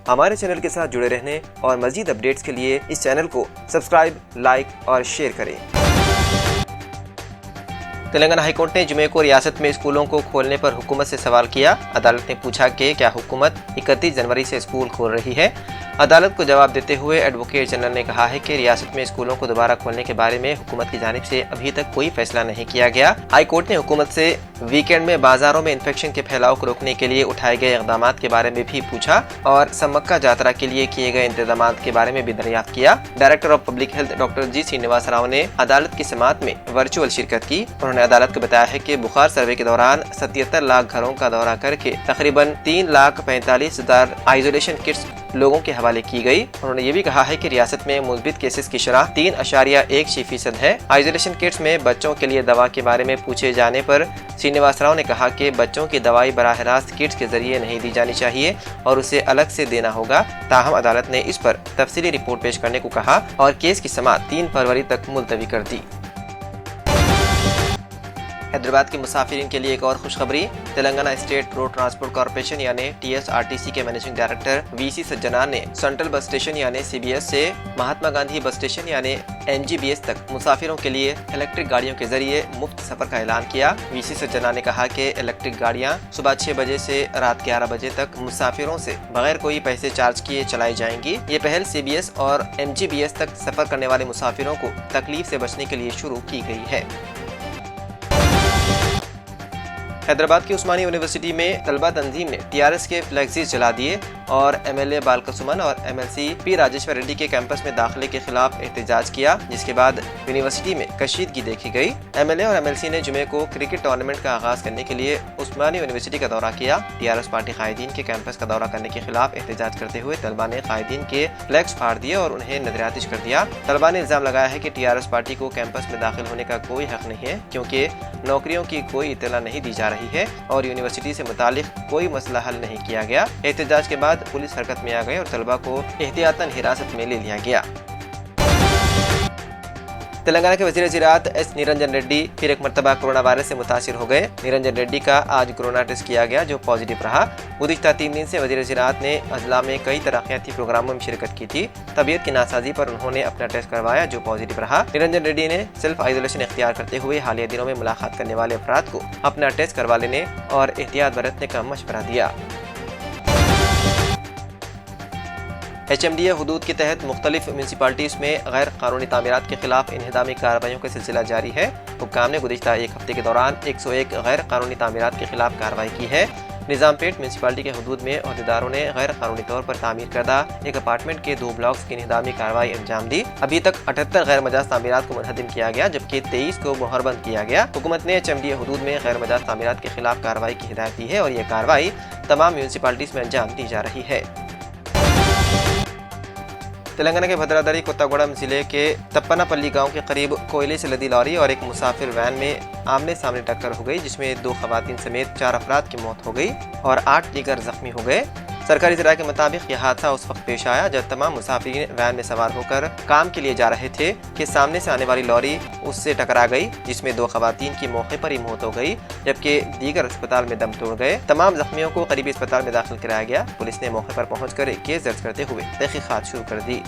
हमारे चैनल के साथ जुड़े रहने और मजीद अपडेट्स के लिए इस चैनल को सब्सक्राइब, लाइक और शेयर करें। तेलंगाना हाईकोर्ट ने जुमे को रियासत में स्कूलों को खोलने पर हुकूमत से सवाल किया। अदालत ने पूछा कि क्या हुकूमत 31 जनवरी से स्कूल खोल रही है। अदालत को जवाब देते हुए एडवोकेट जनरल ने कहा है कि रियासत में स्कूलों को दोबारा खोलने के बारे में हुकूमत की जानिब से अभी तक कोई फैसला नहीं किया गया। हाई कोर्ट ने हुकूमत से वीकेंड में बाजारों में इन्फेक्शन के फैलाव को रोकने के लिए उठाए गए इकदाम के बारे में भी पूछा और सम्मक्का जात्रा के लिए किए गए इंतजाम के बारे में भी दरियाफ्त किया। Director of public health doctor G Srinivas Rao ने अदालत की समाअत में वर्चुअल शिरकत की। उन्होंने अदालत को बताया है कि बुखार सर्वे के दौरान 77 लाख घरों का दौरा करके तकरीबन 3,45,000 आइसोलेशन किट्स लोगों के हवाले की गई। उन्होंने ये भी कहा है कि रियासत में मुस्बित केसेस की शरह 3.1% है। आइसोलेशन किट्स में बच्चों के लिए दवा के बारे में पूछे जाने पर श्रीनिवास राव ने कहा कि बच्चों की दवाई बराह रास्त किट्स के जरिए नहीं दी जानी चाहिए और उसे अलग से देना होगा। ताहम अदालत ने इस पर तफसीली रिपोर्ट पेश करने को कहा और केस की समाअत 3 फरवरी तक मुलतवी कर दी। हैदराबाद के मुसाफिरीन के लिए एक और खुशखबरी। Telangana state road transport corporation यानी TSRTC के मैनेजिंग डायरेक्टर VC सज्जनान ने सेंट्रल बस स्टेशन यानी CBS से महात्मा गांधी बस स्टेशन यानी NGBS तक मुसाफिरों के लिए इलेक्ट्रिक गाड़ियों के जरिए मुफ्त सफर का ऐलान किया। VC सज्जनान ने कहा कि इलेक्ट्रिक गाड़ियां सुबह 6 बजे से रात 11 बजे तक मुसाफिरों से बगैर कोई पैसे चार्ज किए चलाई जाएंगी। ये पहल CBS और NGBS तक सफर करने वाले मुसाफिरों को तकलीफ से बचने के लिए शुरू की गई है। हैदराबाद की उस्मानी यूनिवर्सिटी में तलबा तंजीम ने TRS के फ्लैक्सीज जला दिए और MLA बालकसुमन और MLC P राजेश्वर रेड्डी के कैंपस में दाखिले के खिलाफ एहतजाज किया, जिसके बाद यूनिवर्सिटी में कशीदगी देखी गई। MLA और MLC ने जुमे को क्रिकेट टूर्नामेंट का आगाज करने के लिए उस्मानी यूनिवर्सिटी का दौरा किया। TRS पार्टी कायदीन के कैंपस का दौरा करने के खिलाफ एहतजाज करते हुए तलबा ने कायदीन के फ्लैग्स फाड़ दिए और उन्हें नजरआतिश कर दिया। तलबा ने इल्जाम लगाया है कि TRS पार्टी को कैंपस में दाखिल होने का कोई हक नहीं है क्योंकि नौकरियों की कोई इत्तला नहीं दी जा रही है और यूनिवर्सिटी से मुतालिक कोई मसला हल नहीं किया गया। एहतजाज के बाद पुलिस हरकत में आ गई और तलबा को एहतियातन हिरासत में ले लिया गया। तेलंगाना के वज़ीर ज़राअत एस निरंजन रेड्डी फिर एक मरतबा कोरोना वायरस से मुतासिर हो गए। निरंजन रेड्डी का आज कोरोना टेस्ट किया गया जो पॉजिटिव रहा। गुज़िश्ता 3 दिन से वज़ीर ज़राअत ने अजला में कई तरक्याती प्रोग्रामों में शिरकत की थी। तबीयत की नासाजी पर उन्होंने अपना टेस्ट करवाया जो पॉजिटिव रहा। निरंजन रेड्डी ने सेल्फ आइसोलेशन इख्तियार करते हुए हालिया दिनों में मुलाकात करने वाले अफराद को अपना टेस्ट करवा लेने और एहतियात बरतने का मशवरा दिया। HMDA हुदूद के तहत मुख्तलिफ म्यूनसिपालिटीज़ में गैर कानूनी तामीरात के खिलाफ इन्हदामी कार्रवाइयों का सिलसिला जारी है। हुक्काम ने गुज़िश्ता एक हफ्ते के दौरान 101 गैर कानूनी तामीरात के खिलाफ कार्रवाई की है। निज़ामपेट म्यूनसिपालिटी के हुदूद में अहदेदारों ने गैर कानूनी तौर पर तामीर करदा एक अपार्टमेंट के 2 ब्लॉक्स की इन्हदामी कार्रवाई अंजाम दी। अभी तक 78 गैर मजाज तामीरात को मुनहदिम किया गया जबकि 23 को मोहरबंद किया गया। हुकूमत ने HMDA हुदूद में गैर मजाज तामीरात के खिलाफ कार्रवाई की हिदायत दी है और यह कार्रवाई तमाम म्यूनसिपालिटीज़ में अंजाम दी जा रही है। तेलंगाना के भद्रादरी कोत्तागुड़म जिले के तप्पनापल्ली गांव के करीब कोयले से लदी लॉरी और एक मुसाफिर वैन में आमने सामने टक्कर हो गई जिसमें 2 खवातीन समेत 4 अफराद की मौत हो गई और 8 दीगर जख्मी हो गए। सरकारी ज़राए के मुताबिक यह हादसा उस वक्त पेश आया जब तमाम मुसाफिरीन वैन में सवार होकर काम के लिए जा रहे थे कि सामने से आने वाली लॉरी उससे टकरा गई जिसमें 2 खवातीन की मौके पर ही मौत हो गई जबकि दीगर अस्पताल में दम तोड़ गए। तमाम जख्मियों को करीबी अस्पताल में दाखिल कराया गया। पुलिस ने मौके पर पहुंचकर केस दर्ज करते हुए तहकीकात शुरू कर दी।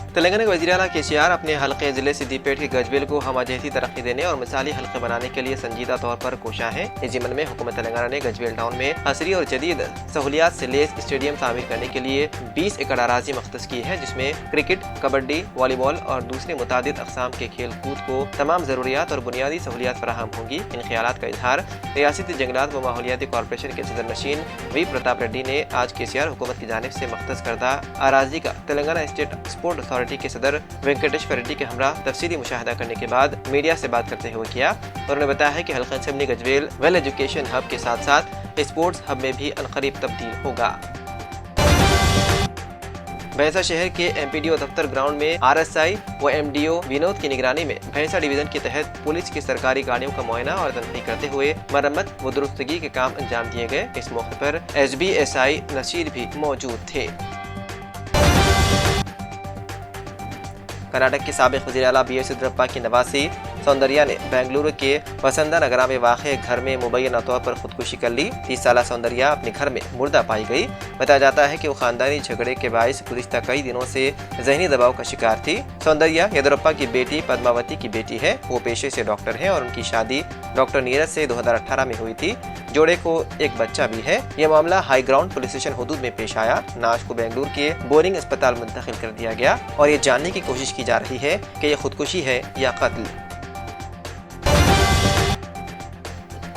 तेलंगाना के वज़ीर आला KCR अपने हल्के ज़िले सिद्दीपेट के गजबेल को हमजहती तरक्की देने और मिसाली हल्के बनाने के लिए संजीदा तौर पर कोशा है। इस ज़िम्न में हुकूमत तेलंगाना ने गजबेल टाउन में असरी और जदीद सहूलियात से लेस स्टेडियम तामीर करने के लिए 20 एकड़ अराजी मख्तस की है जिसमें क्रिकेट, कबड्डी, वॉलीबॉल और दूसरे मुतादिद अक़साम के खेल कूद को तमाम ज़रूरियात और बुनियादी सहूलियात फराहम होंगी। इन ख्यालात का इजहार रियासती जंगलात व माहौलियाती कॉर्पोरेशन के सदर नशीन वी प्रताप रेड्डी ने आज KCR हुकूमत की जानिब से मख्तस करदा अराजी का तेलंगाना स्टेट स्पोर्ट अथॉरिटी के सदर वेंकटेश्वर रेड्डी के हमरा तफसीली मुशाहिदा करने के बाद मीडिया से बात करते हुए किया। उन्होंने बताया है कि हल्का assembly Gajwel well education hub के साथ साथ स्पोर्ट्स हब में भी अनकरीब तब्दील होगा। भैंसा शहर के MPDO दफ्तर ग्राउंड में RSI व MDO विनोद की निगरानी में भैंसा डिवीजन के तहत पुलिस की सरकारी गाड़ियों का मुआयना और तनकीद करते हुए मरम्मत व दुरुस्तगी के काम अंजाम दिए गए। इस मौके पर SBSI नसीर भी मौजूद थे। कर्नाटक के साबिक वज़ीर आला BS येदियुरप्पा की नवासी सौंदर्या ने बेंगलुरु के वसंता नगरा में वाक़ घर में मुबैना तौर पर खुदकुशी कर ली। 30 साल सौंदर्या अपने घर में मुर्दा पाई गई। बताया जाता है कि वो खानदानी झगड़े के बायस गुज़िश्ता कई दिनों से जहनी दबाव का शिकार थी। सौंदर्या येदियुरप्पा की बेटी पद्मावती की बेटी है। वो पेशे से डॉक्टर है और उनकी शादी डॉक्टर नीरज से 2018 में हुई थी। जोड़े को एक बच्चा भी है। यह मामला हाई ग्राउंड पुलिस स्टेशन हुदूद में पेश आया। नाश को बेंगलुरु के बोरिंग अस्पताल मुंतकिल कर दिया गया और ये जानने की कोशिश की जा रही है कि यह खुदकुशी है या कत्ल।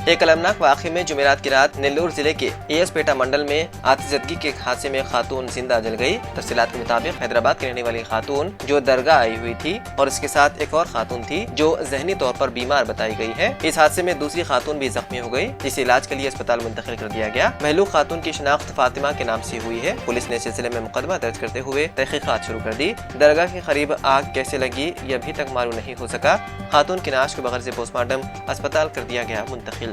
एक अलमनाक वाक़े में जुमेरात की रात नेल्लोर जिले के एएसपेटा मंडल में आतिशज़दगी के हादसे में खातून जिंदा जल गई। तफसीलात के मुताबिक हैदराबाद की रहने वाली खातून जो दरगाह आई हुई थी और इसके साथ एक और खातून थी जो जहनी तौर पर बीमार बताई गई है। इस हादसे में दूसरी खातून भी जख्मी हो गई, जिसे इलाज के लिए अस्पताल मुंतकिल कर दिया गया। महलूक खातून की शिनाख्त फातिमा के नाम से हुई है। पुलिस ने सिलसिले में मुकदमा दर्ज करते हुए तहकीकात शुरू कर दी। दरगाह के करीब आग कैसे लगी ये अभी तक मालूम नहीं हो सका। खातून की नाश को बगैर से पोस्टमार्टम अस्पताल कर दिया गया मुंतकिल।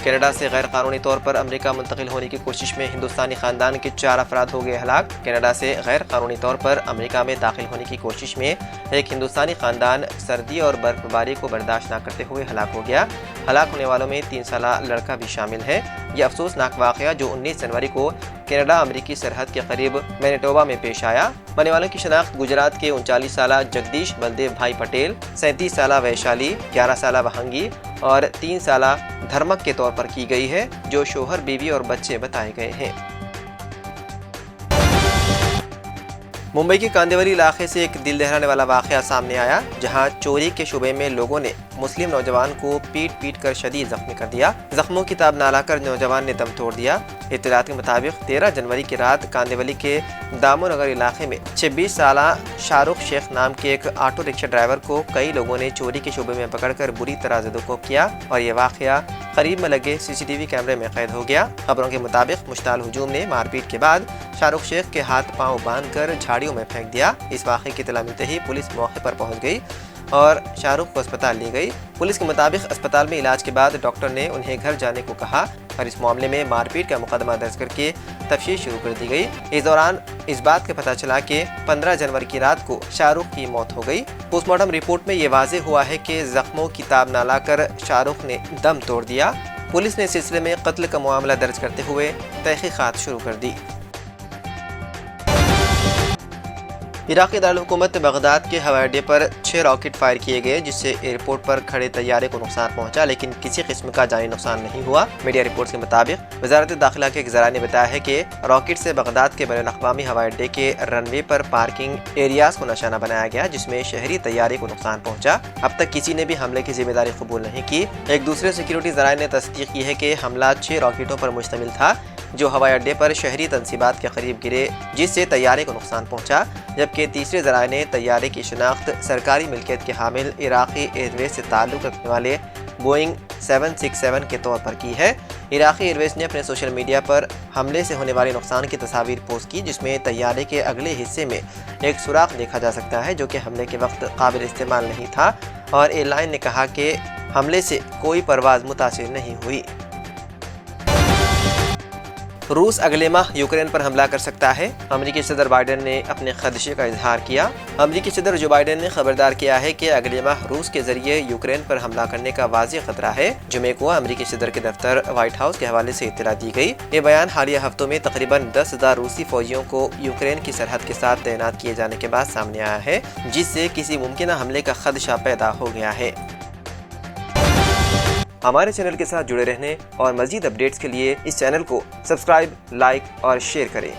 कनाडा से गैर कानूनी तौर पर अमेरिका मुंतकिल होने की कोशिश में हिंदुस्तानी खानदान के 4 अफराद हो गए हलाक। कनाडा से गैर कानूनी तौर पर अमेरिका में दाखिल होने की कोशिश में एक हिंदुस्तानी खानदान सर्दी और बर्फबारी को बर्दाश्त न करते हुए हलाक हो गया। हलाक होने वालों में 3 साल लड़का भी शामिल है। यह अफसोसनाक वाक़या जो 19 जनवरी को कनाडा अमेरिकी सरहद के करीब मैनिटोबा में पेश आया। मरने वालों की शनाख्त गुजरात के 39 साल जगदीश बलदेव भाई पटेल, 37 साल वैशाली, 11 साल वहंगी और 3 साल धर्मक के तौर पर की गई है, जो शोहर, बीवी और बच्चे बताए गए हैं। मुंबई के कांदिवली इलाके से एक दिल दहलाने वाला वाक़या सामने आया, जहां चोरी के शुबे में लोगों ने मुस्लिम नौजवान को पीट कर शदीद जख्मी कर दिया। जख्मों की ताब ना लाकर नौजवान ने दम तोड़ दिया। इत्तलात के मुताबिक 13 जनवरी की रात कांदिवली के दामोनगर इलाके में 26 साल शाहरुख शेख नाम के एक ऑटो रिक्शा ड्राइवर को कई लोगों ने चोरी के शुबे में पकड़कर बुरी तरह ज़दोकोब किया और ये वाक़या करीब में लगे CCTV कैमरे में कैद हो गया। खबरों के मुताबिक मुश्ताल हुजूम ने मारपीट के बाद शाहरुख शेख के हाथ पांव बांधकर झाड़ियों में फेंक दिया। इस वाक़े की इत्तला मिलते ही पुलिस मौके पर पहुंच गई और शाहरुख को अस्पताल ले गई। पुलिस के मुताबिक अस्पताल में इलाज के बाद डॉक्टर ने उन्हें घर जाने को कहा और इस मामले में मारपीट का मुकदमा दर्ज करके तफ्तीश शुरू कर दी गई। इस दौरान इस बात का पता चला कि 15 जनवरी की रात को शाहरुख की मौत हो गई। पोस्टमार्टम रिपोर्ट में ये वाज़ेह हुआ है कि जख्मों की ताब ना लाकर शाहरुख ने दम तोड़ दिया। पुलिस ने इस सिलसिले में कत्ल का मामला दर्ज करते हुए तहकीकात शुरू कर दी। इराक़ी दारुल-हुकूमत बगदाद के हवाई अड्डे पर 6 रॉकेट फायर किए गए, जिससे एयरपोर्ट पर खड़े तैयारे को नुकसान पहुंचा, लेकिन किसी किस्म का जानी नुकसान नहीं हुआ। मीडिया रिपोर्ट्स के मुताबिक वज़ारत दाखिला के एक ज़राए ने बताया है कि रॉकेट से बगदाद के बैनुल-अक़वामी हवाई अड्डे के रनवे पर पार्किंग एरियाज को निशाना बनाया गया, जिसमें शहरी तैयारे को नुकसान पहुँचा। अब तक किसी ने भी हमले की जिम्मेदारी कबूल नहीं की। एक दूसरे सिक्योरिटी ज़राए ने तस्दीक की है कि हमला 6 रॉकेटों पर मुश्तमिल था, जो हवाई अड्डे पर शहरी तंसीबात के करीब गिरे, जिससे तैयारे को नुकसान पहुंचा। जबकि तीसरे ज़राए ने तैयारे की शिनाख्त सरकारी मिल्कियत के हामिल इराक़ी एयरवेज से ताल्लुक़ रखने वाले बोइंग 767 के तौर पर की है। इराक़ी एयरवेज ने अपने सोशल मीडिया पर हमले से होने वाले नुकसान की तस्वीर पोस्ट की, जिसमें तैयारे के अगले हिस्से में एक सुराख देखा जा सकता है, जो कि हमले के वक्त काबिल इस्तेमाल नहीं था। और एयरलाइन ने कहा कि हमले से कोई परवाज़ मुतासिर नहीं हुई। रूस अगले माह यूक्रेन पर हमला कर सकता है। अमेरिकी सदर बाइडेन ने अपने खदशे का इजहार किया। अमेरिकी सदर जो बाइडेन ने खबरदार किया है कि अगले माह रूस के जरिए यूक्रेन पर हमला करने का वाज़ेह खतरा है। जुमे को अमेरिकी सदर के दफ्तर व्हाइट हाउस के हवाले से इत्तला दी गई। ये बयान हालिया हफ्तों में तकरीबन 10,000 रूसी फौजियों को यूक्रेन की सरहद के साथ तैनात किए जाने के बाद सामने आया है, जिससे किसी मुमकिन हमले का खदशा पैदा हो गया है। हमारे चैनल के साथ जुड़े रहने और मज़ीद अपडेट्स के लिए इस चैनल को सब्सक्राइब, लाइक और शेयर करें।